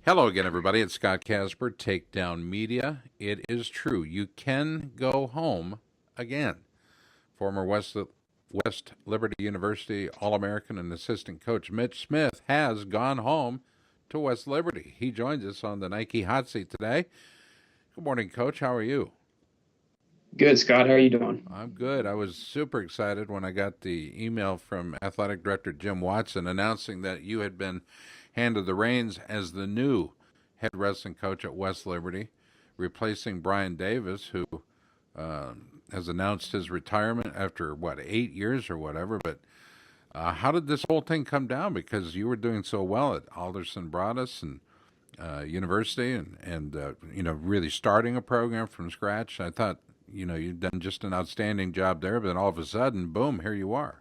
Hello again, everybody. It's Scott Casper, Takedown Media. It is true. You can go home again. Former West Liberty University All-American and assistant coach Mitch Smith has gone home to West Liberty. He joins us on the Nike Hot Seat today. Good morning, Coach. How are you? Good, Scott. How are you doing? I'm good. I was super excited when I got the email from Athletic Director Jim Watson announcing that you had been handed the reins as the new head wrestling coach at West Liberty, replacing Brian Davis, who has announced his retirement after, 8 years or whatever. But how did this whole thing come down? Because you were doing so well at Alderson Broaddus and University and really starting a program from scratch. I thought, you'd done just an outstanding job there, but then all of a sudden, boom, here you are.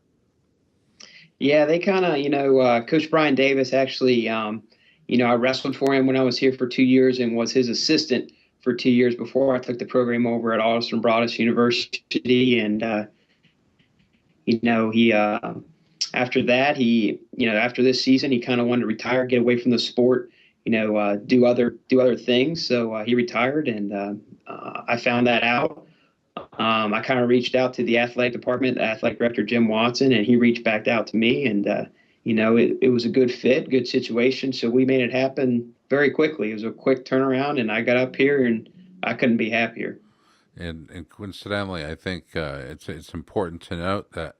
Yeah, they kind of, Coach Brian Davis actually, I wrestled for him when I was here for 2 years and was his assistant for 2 years before I took the program over at Alderson Broaddus University. And, he after that, after this season, he kind of wanted to retire, get away from the sport, do other things. So he retired, and I found that out. I kind of reached out to the athletic department, the athletic director, Jim Watson, and he reached back out to me. And, it was a good fit, good situation. So we made it happen very quickly. It was a quick turnaround, and I got up here, and I couldn't be happier. And coincidentally, I think it's important to note that,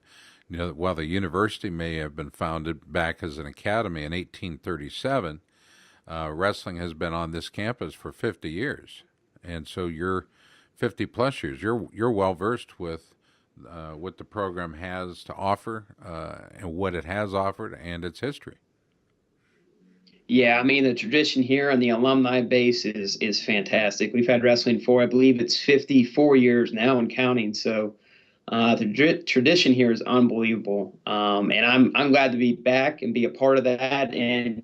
while the university may have been founded back as an academy in 1837, wrestling has been on this campus for 50 years. And so you're 50 plus years. You're well versed with what the program has to offer and what it has offered and its history. Yeah, I mean, the tradition here on the alumni base is fantastic. We've had wrestling for, I believe it's 54 years now and counting. So the tradition here is unbelievable. And I'm glad to be back and be a part of that and,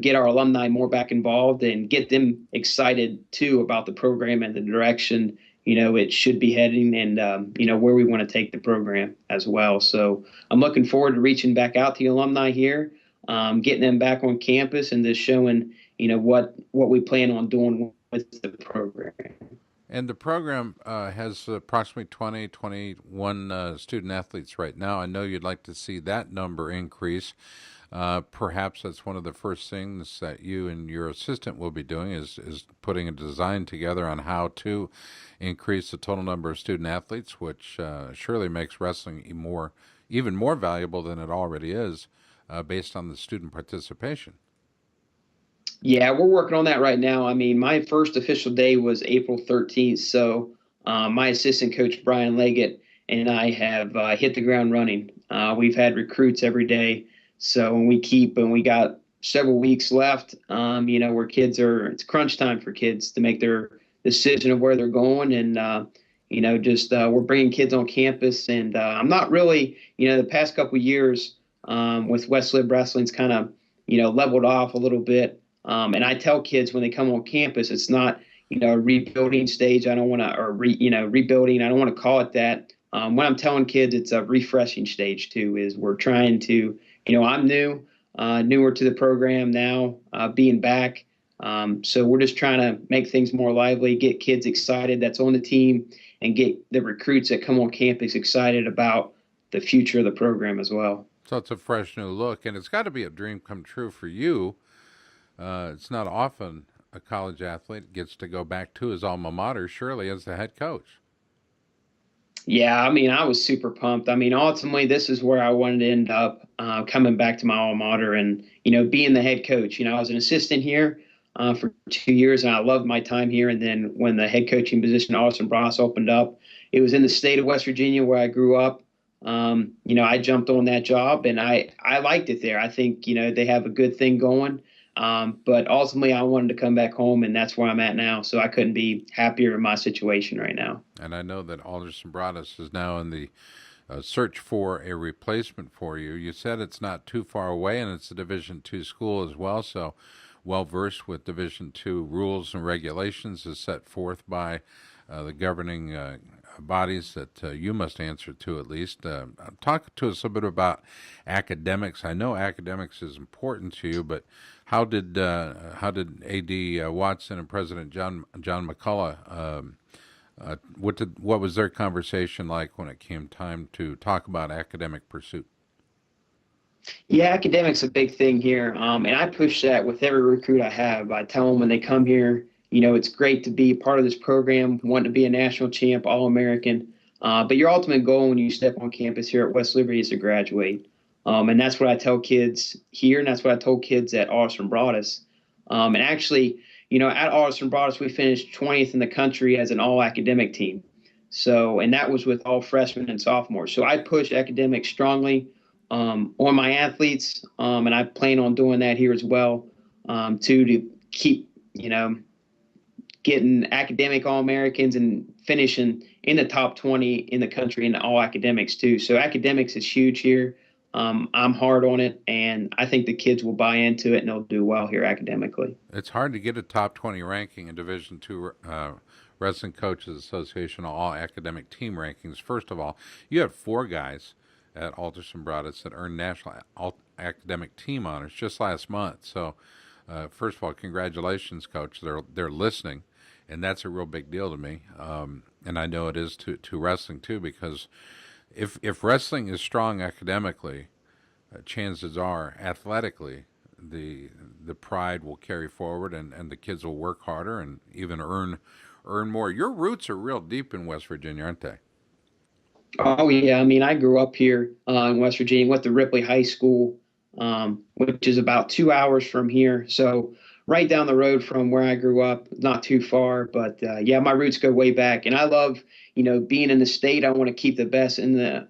get our alumni more back involved and get them excited too about the program and the direction, it should be heading and, where we want to take the program as well. So I'm looking forward to reaching back out to the alumni here, getting them back on campus and just showing, what we plan on doing with the program. And the program has approximately 21 student athletes right now. I know you'd like to see that number increase. Perhaps that's one of the first things that you and your assistant will be doing is putting a design together on how to increase the total number of student athletes, which surely makes wrestling even more valuable than it already is based on the student participation. Yeah, we're working on that right now. I mean, my first official day was April 13th. So my assistant coach, Brian Leggett, and I have hit the ground running. We've had recruits every day. So when we got several weeks left, where it's crunch time for kids to make their decision of where they're going. And, we're bringing kids on campus. And I'm not really, the past couple of years with West Lib Wrestling's kind of, leveled off a little bit. And I tell kids when they come on campus, it's not, a rebuilding stage. I don't want to, rebuilding. I don't want to call it that. When I'm telling kids, it's a refreshing stage too, is we're trying to, I'm newer to the program now, being back. So we're just trying to make things more lively, get kids excited that's on the team, and get the recruits that come on campus excited about the future of the program as well. So it's a fresh new look, and it's got to be a dream come true for you. It's not often a college athlete gets to go back to his alma mater, surely, as the head coach. Yeah, I mean, I was super pumped. I mean, ultimately, this is where I wanted to end up, coming back to my alma mater and, being the head coach. I was an assistant here for 2 years, and I loved my time here. And then when the head coaching position at Alderson Broaddus opened up, it was in the state of West Virginia where I grew up. I jumped on that job, and I liked it there. I think, they have a good thing going. But ultimately, I wanted to come back home, and that's where I'm at now. So I couldn't be happier in my situation right now. And I know that Alderson Broaddus is now in the search for a replacement for you. You said it's not too far away, and it's a Division II school as well, so well versed with Division II rules and regulations as set forth by the governing bodies that you must answer to at least. Talk to us a bit about academics. I know academics is important to you, but how did A.D. Watson and President John McCullough what was their conversation like when it came time to talk about academic pursuit? Yeah, academics a big thing here. And I push that with every recruit I have. I tell them when they come here, it's great to be a part of this program, want to be a national champ, All-American. But your ultimate goal when you step on campus here at West Liberty is to graduate. And that's what I tell kids here, and that's what I told kids at Austin Broadus. And actually, at Austin Broadus, we finished 20th in the country as an all-academic team. So, and that was with all freshmen and sophomores. So I push academics strongly on my athletes, and I plan on doing that here as well, to keep, getting academic All-Americans and finishing in the top 20 in the country in all academics too. So academics is huge here. I'm hard on it, and I think the kids will buy into it and they'll do well here academically. It's hard to get a top 20 ranking in Division II Wrestling Coaches Association all academic team rankings. First of all, you have 4 guys at Alderson Broadus that earned national academic team honors just last month. So, first of all, congratulations, Coach. They're listening, and that's a real big deal to me. And I know it is to wrestling too, because if wrestling is strong academically, chances are athletically the pride will carry forward, and the kids will work harder and even earn more. Your roots are real deep in West Virginia, aren't they? Oh yeah, I mean, I grew up here in West Virginia, went to Ripley High School, which is about 2 hours from here. So right down the road from where I grew up, not too far. But yeah, my roots go way back, and I love, being in the state. I want to keep the best in the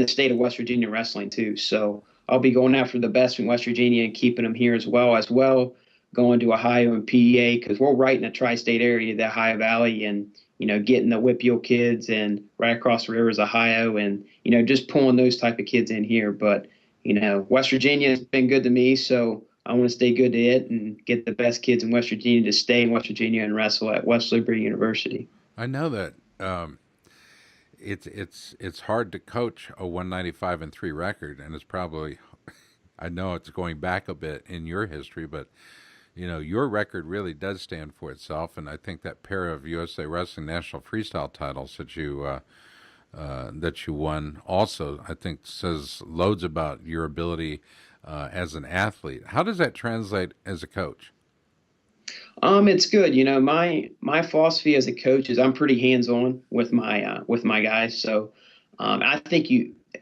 state of West Virginia wrestling too. So I'll be going after the best in West Virginia and keeping them here as well, going to Ohio and PEA, because we're right in the tri-state area, the Ohio Valley, and getting the Whippeal kids, and right across the river is Ohio, and, just pulling those type of kids in here. But, West Virginia has been good to me, so I want to stay good to it and get the best kids in West Virginia to stay in West Virginia and wrestle at West Liberty University. I know that it's hard to coach a 195-3 record, and it's probably, I know it's going back a bit in your history, but your record really does stand for itself, and I think that pair of USA Wrestling National Freestyle titles that you won also, I think, says loads about your ability as an athlete. How does that translate as a coach? It's good. My philosophy as a coach is I'm pretty hands-on with my guys. So I think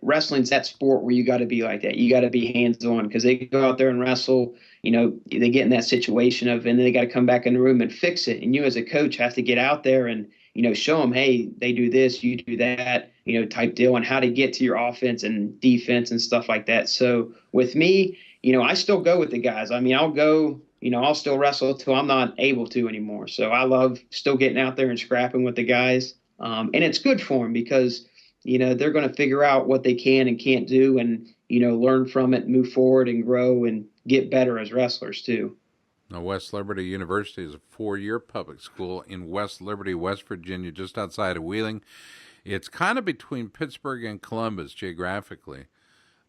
wrestling's that sport where you got to be like that. You got to be hands-on, because they go out there and wrestle. They get in that situation and then they got to come back in the room and fix it. And you as a coach have to get out there and, show them, hey, they do this, you do that, type deal, and how to get to your offense and defense and stuff like that. So with me, I still go with the guys. I mean, I'll go, I'll still wrestle till I'm not able to anymore. So I love still getting out there and scrapping with the guys. And it's good for them because, they're going to figure out what they can and can't do, and, learn from it, move forward and grow and get better as wrestlers too. Now, West Liberty University is a 4-year public school in West Liberty, West Virginia, just outside of Wheeling. It's kind of between Pittsburgh and Columbus geographically.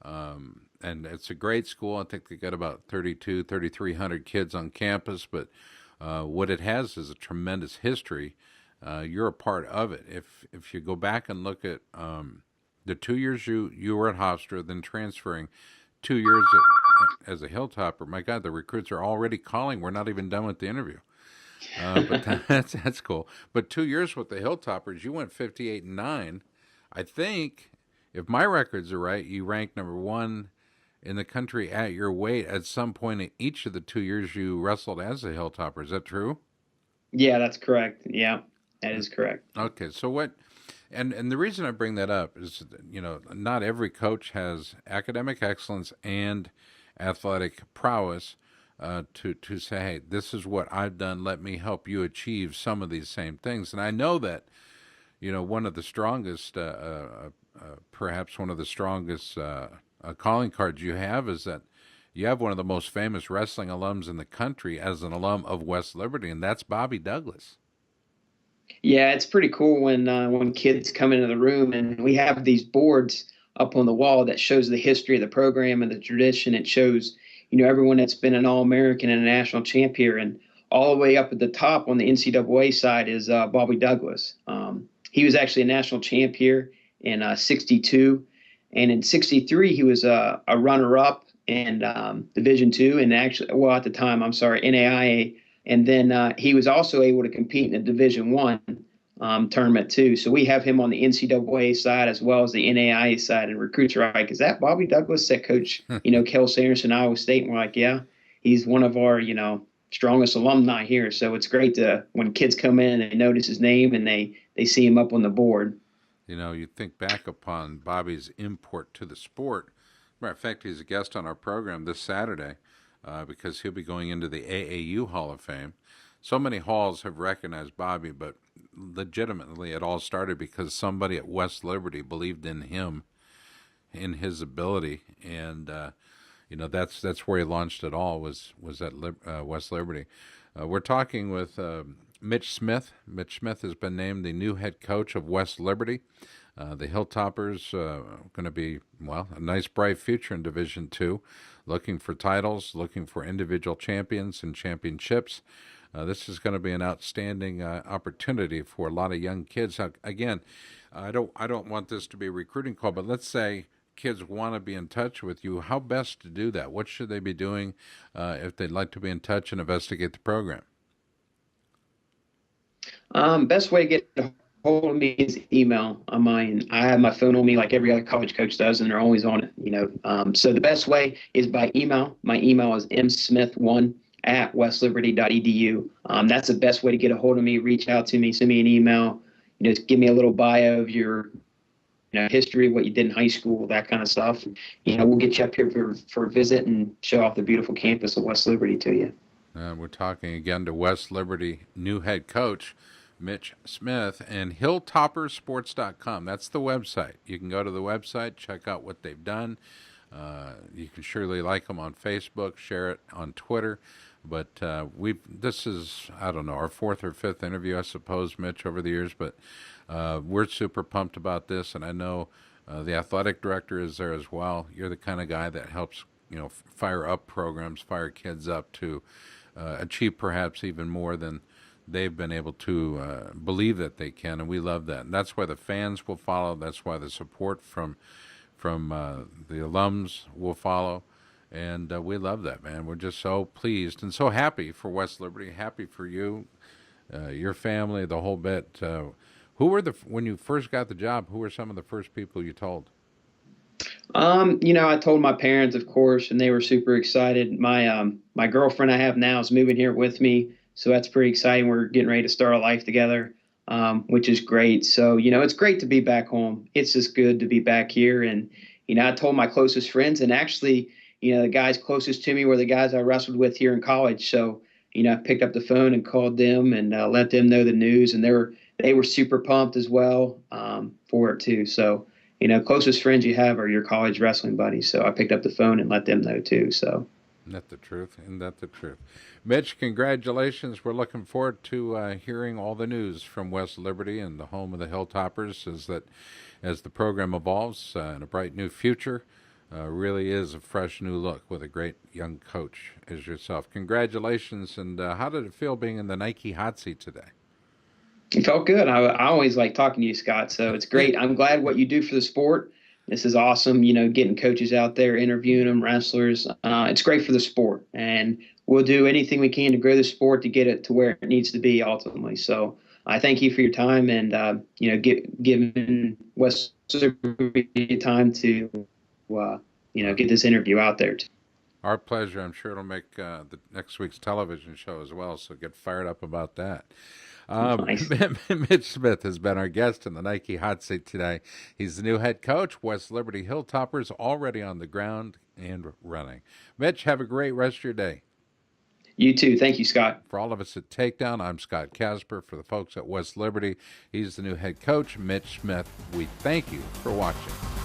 And it's a great school. I think they got about 3,300 kids on campus, but what it has is a tremendous history. You're a part of it. If you go back and look at the 2 years you were at Hofstra, then transferring 2 years as a Hilltopper, my God, the recruits are already calling. We're not even done with the interview. But that's cool. But 2 years with the Hilltoppers, you went 58-9. I think, if my records are right, you ranked number 1 in the country at your weight at some point in each of the 2 years you wrestled as a Hilltopper. Is that true? Yeah, that's correct. Yeah, that is correct. Okay, so what? And the reason I bring that up is, not every coach has academic excellence and athletic prowess to say, hey, this is what I've done. Let me help you achieve some of these same things. And I know that, one of the strongest, perhaps one of the strongest calling cards you have is that you have one of the most famous wrestling alums in the country as an alum of West Liberty, and that's Bobby Douglas. Yeah, it's pretty cool when kids come into the room and we have these boards up on the wall that shows the history of the program and the tradition. It shows, everyone that's been an All-American and a national champ here, and all the way up at the top on the NCAA side is Bobby Douglas. He was actually a national champ here in '62, and in '63 he was a runner-up in Division II, and actually, well, at the time, I'm sorry, NAIA, and then he was also able to compete in the Division I tournament too. So we have him on the NCAA side as well as the NAIA side. And recruits are like, "Is that Bobby Douglas that coach, Kel Sanderson, Iowa State?" And we're like, "Yeah, he's one of our, strongest alumni here." So it's great to when kids come in and they notice his name and they see him up on the board. You think back upon Bobby's import to the sport. Matter of fact, he's a guest on our program this Saturday because he'll be going into the AAU Hall of Fame. So many halls have recognized Bobby, but legitimately it all started because somebody at West Liberty believed in him, in his ability, and that's where he launched it all was at West Liberty. We're talking with Mitch Smith. Mitch Smith has been named the new head coach of West Liberty. The Hilltoppers going to be, well, a nice bright future in Division II, looking for titles, looking for individual champions and championships. This is going to be an outstanding opportunity for a lot of young kids. Again, I don't want this to be a recruiting call, but let's say kids want to be in touch with you. How best to do that? What should they be doing if they'd like to be in touch and investigate the program? Best way to get a hold of me is email. I have my phone on me like every other college coach does, and they're always on it. So the best way is by email. My email is msmith1@westliberty.edu. That's the best way to get a hold of me. Reach out to me, send me an email. Give me a little bio of your history, what you did in high school, that kind of stuff. We'll get you up here for a visit and show off the beautiful campus of West Liberty to you. We're talking again to West Liberty new head coach Mitch Smith and hilltoppersports.com. That's the website. You can go to the website, check out what they've done. You can surely like them on Facebook, share it on Twitter. But this is, I don't know, our fourth or fifth interview, I suppose, Mitch, over the years. But we're super pumped about this, and I know the athletic director is there as well. You're the kind of guy that helps, fire up programs, fire kids up to achieve perhaps even more than they've been able to believe that they can, and we love that. And that's why the fans will follow. That's why the support from the alums will follow. And we love that, man. We're just so pleased and so happy for West Liberty, happy for you, your family, the whole bit. When you first got the job, who were some of the first people you told? I told my parents, of course, and they were super excited. My girlfriend I have now is moving here with me, so that's pretty exciting. We're getting ready to start a life together, which is great. So, it's great to be back home. It's just good to be back here. And, I told my closest friends, and actually, the guys closest to me were the guys I wrestled with here in college. So, I picked up the phone and called them and let them know the news, and they were super pumped as well for it too. So, closest friends you have are your college wrestling buddies. So I picked up the phone and let them know too. So. Isn't that the truth? Isn't that the truth? Mitch, congratulations. We're looking forward to hearing all the news from West Liberty and the home of the Hilltoppers as the program evolves and a bright new future. Really is a fresh new look with a great young coach as yourself. Congratulations. And how did it feel being in the Nike hot seat today? It felt good. I always like talking to you, Scott. So it's great. I'm glad what you do for the sport. This is awesome. Getting coaches out there, interviewing them, wrestlers. It's great for the sport. And we'll do anything we can to grow the sport to get it to where it needs to be ultimately. So I thank you for your time and, giving West Liberty time to, get this interview out there. Our pleasure. I'm sure it'll make the next week's television show as well. So get fired up about that. Nice. Mitch Smith has been our guest in the Nike hot seat today. He's the new head coach. West Liberty Hilltoppers already on the ground and running. Mitch, have a great rest of your day. You too. Thank you, Scott. For all of us at Takedown, I'm Scott Casper. For the folks at West Liberty, he's the new head coach, Mitch Smith. We thank you for watching.